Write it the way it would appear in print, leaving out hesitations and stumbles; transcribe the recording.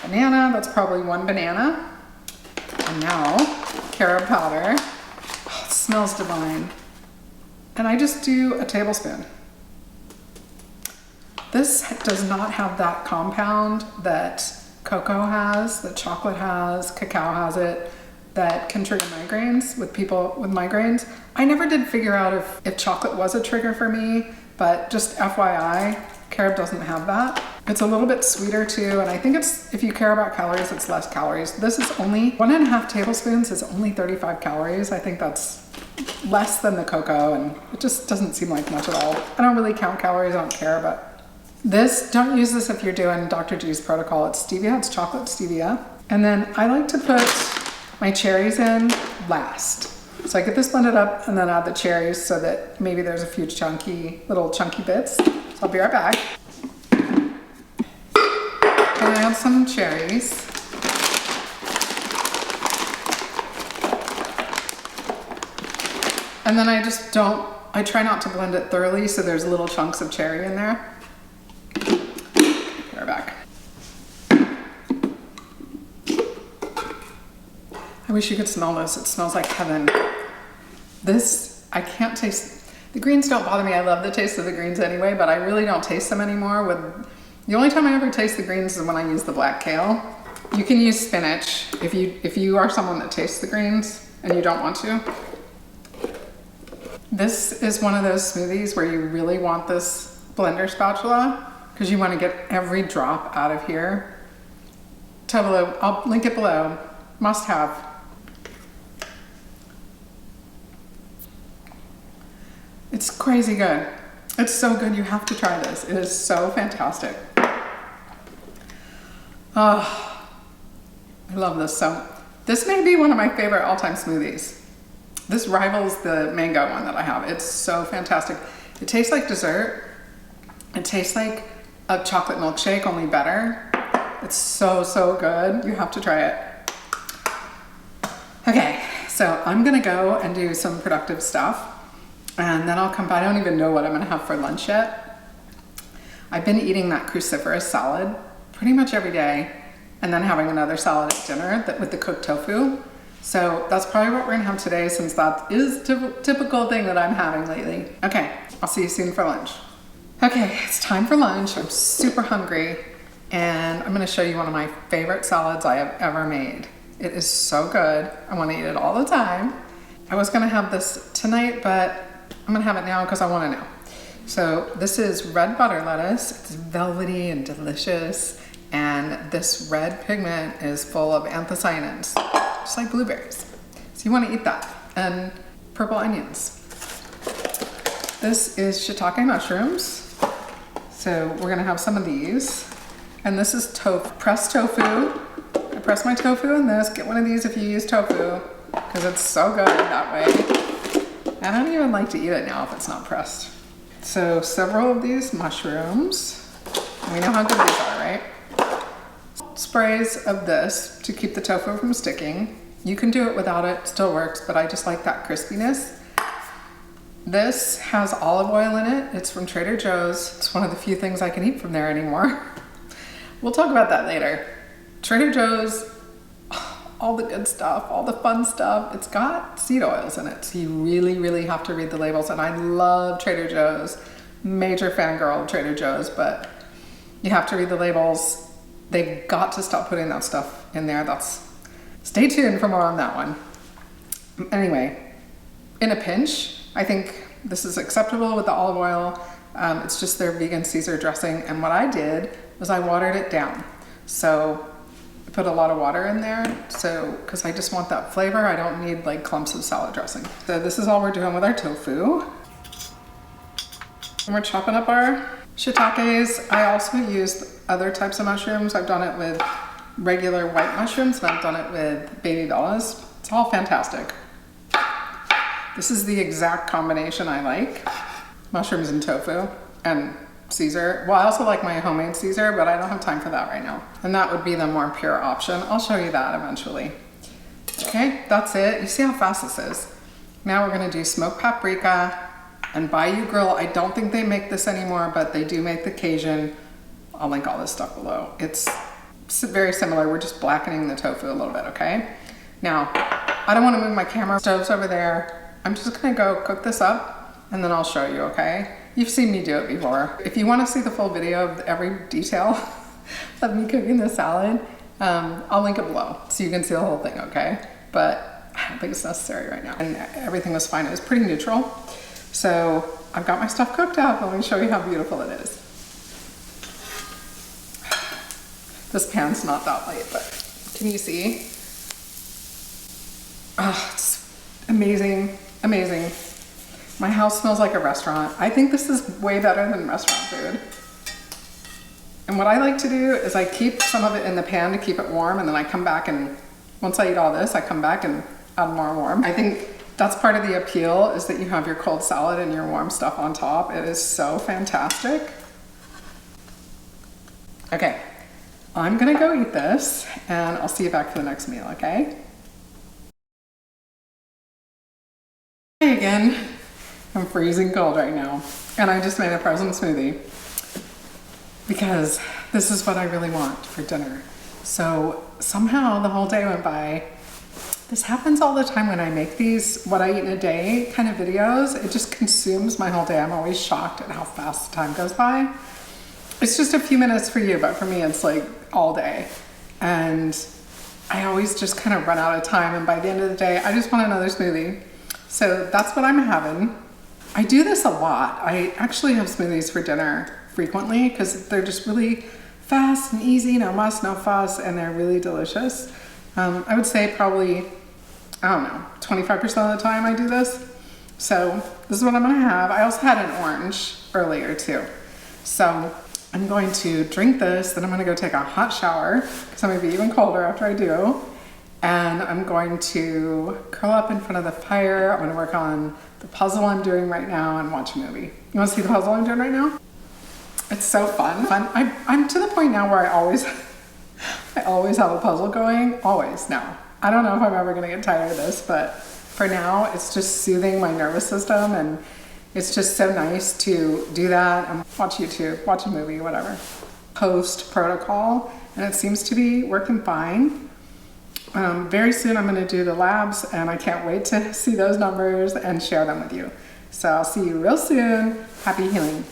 banana. That's probably 1 banana. And now, carob powder. Oh, it smells divine. And I just do a tablespoon. This does not have that compound that cocoa has, that chocolate has, cacao has it, that can trigger migraines with people with migraines. I never did figure out if chocolate was a trigger for me, but just FYI, carob doesn't have that. It's a little bit sweeter too, and I think it's, if you care about calories, it's less calories. This is only 1.5 tablespoons is only 35 calories. I think that's less than the cocoa, and it just doesn't seem like much at all. I don't really count calories, I don't care, but this, don't use this if you're doing Dr. G's protocol. It's stevia, it's chocolate stevia. And then I like to put my cherries in last. So I get this blended up and then add the cherries so that maybe there's a few little chunky bits. So I'll be right back. And I add some cherries. And then I try not to blend it thoroughly so there's little chunks of cherry in there. We're back. I wish you could smell this. It smells like heaven. This, I can't taste. The greens don't bother me. I love the taste of the greens anyway, but I really don't taste them anymore. The only time I ever taste the greens is when I use the black kale. You can use spinach if you are someone that tastes the greens and you don't want to. This is one of those smoothies where you really want this blender spatula because you want to get every drop out of here. Below, I'll link it below. Must have. It's crazy good. It's so good, you have to try this. It is so fantastic. Oh, I love this. So this may be one of my favorite all-time smoothies. This rivals the mango one that I have. It's so fantastic. It tastes like dessert. It tastes like a chocolate milkshake, only better. It's so, so good. You have to try it. Okay, so I'm gonna go and do some productive stuff and then I'll come back. I don't even know what I'm gonna have for lunch yet. I've been eating that cruciferous salad pretty much every day and then having another salad at dinner with the cooked tofu. So that's probably what we're gonna have today since that is a typical thing that I'm having lately. Okay, I'll see you soon for lunch. Okay, it's time for lunch. I'm super hungry and I'm gonna show you one of my favorite salads I have ever made. It is so good. I wanna eat it all the time. I was gonna have this tonight, but I'm gonna have it now because I wanna know. So this is red butter lettuce. It's velvety and delicious. And this red pigment is full of anthocyanins, just like blueberries. So you wanna eat that. And purple onions. This is shiitake mushrooms. So we're gonna have some of these. And this is pressed tofu. I press my tofu in this. Get one of these if you use tofu, because it's so good that way. I don't even like to eat it now if it's not pressed. So several of these mushrooms. We know how good these are, right? Sprays of this to keep the tofu from sticking. You can do it without it, still works, but I just like that crispiness. This has olive oil in it. It's from Trader Joe's. It's one of the few things I can eat from there anymore. We'll talk about that later. Trader Joe's, all the good stuff, all the fun stuff. It's got seed oils in it, so you really, really have to read the labels. And I love Trader Joe's, major fangirl of Trader Joe's, but you have to read the labels. They've got to stop putting that stuff in there. Stay tuned for more on that one. Anyway, in a pinch, I think this is acceptable with the olive oil. It's just their vegan Caesar dressing. And what I did was I watered it down. So I put a lot of water in there. So, cause I just want that flavor. I don't need like clumps of salad dressing. So this is all we're doing with our tofu. And we're chopping up our shiitakes. I also used other types of mushrooms. I've done it with regular white mushrooms and I've done it with baby bellas. It's all fantastic. This is the exact combination I like. Mushrooms and tofu and Caesar. Well, I also like my homemade Caesar, but I don't have time for that right now. And that would be the more pure option. I'll show you that eventually. Okay, that's it. You see how fast this is. Now we're gonna do smoked paprika and Bayou Grill. I don't think they make this anymore, but they do make the Cajun. I'll link all this stuff below. It's very similar. We're just blackening the tofu a little bit, okay? Now, I don't want to move my camera. Stove's over there. I'm just gonna go cook this up and then I'll show you, okay? You've seen me do it before. If you want to see the full video of every detail of me cooking the salad, I'll link it below so you can see the whole thing, okay? But I don't think it's necessary right now. And everything was fine. It was pretty neutral. So I've got my stuff cooked up. Let me show you how beautiful it is. This pan's not that light, but can you see? Oh, it's amazing, amazing. My house smells like a restaurant. I think this is way better than restaurant food. And what I like to do is I keep some of it in the pan to keep it warm, and then I come back and once I eat all this, I come back and add more warm. I think that's part of the appeal, is that you have your cold salad and your warm stuff on top. It is so fantastic. Okay, I'm gonna go eat this and I'll see you back for the next meal, okay? Hey again. I'm freezing cold right now, and I just made a frozen smoothie because this is what I really want for dinner. So somehow the whole day went by. This happens all the time when I make these what I eat in a day kind of videos. It just consumes my whole day. I'm always shocked at how fast the time goes by. It's just a few minutes for you, but for me it's like all day. And I always just kind of run out of time, and by the end of the day I just want another smoothie. So that's what I'm having. I do this a lot. I actually have smoothies for dinner frequently because they're just really fast and easy, no muss, no fuss, and they're really delicious. I would say probably, I don't know, 25% of the time I do this. So this is what I'm gonna have. I also had an orange earlier too. So I'm going to drink this, then I'm gonna go take a hot shower because I'm gonna be even colder after I do. And I'm going to curl up in front of the fire. I'm gonna work on the puzzle I'm doing right now and watch a movie. You wanna see the puzzle I'm doing right now? It's so fun. I'm to the point now where I always have a puzzle going, always now. I don't know if I'm ever gonna get tired of this, but for now, it's just soothing my nervous system, and it's just so nice to do that and watch YouTube, watch a movie, whatever. Post protocol, and it seems to be working fine. Very soon I'm gonna do the labs, and I can't wait to see those numbers and share them with you. So I'll see you real soon. Happy healing.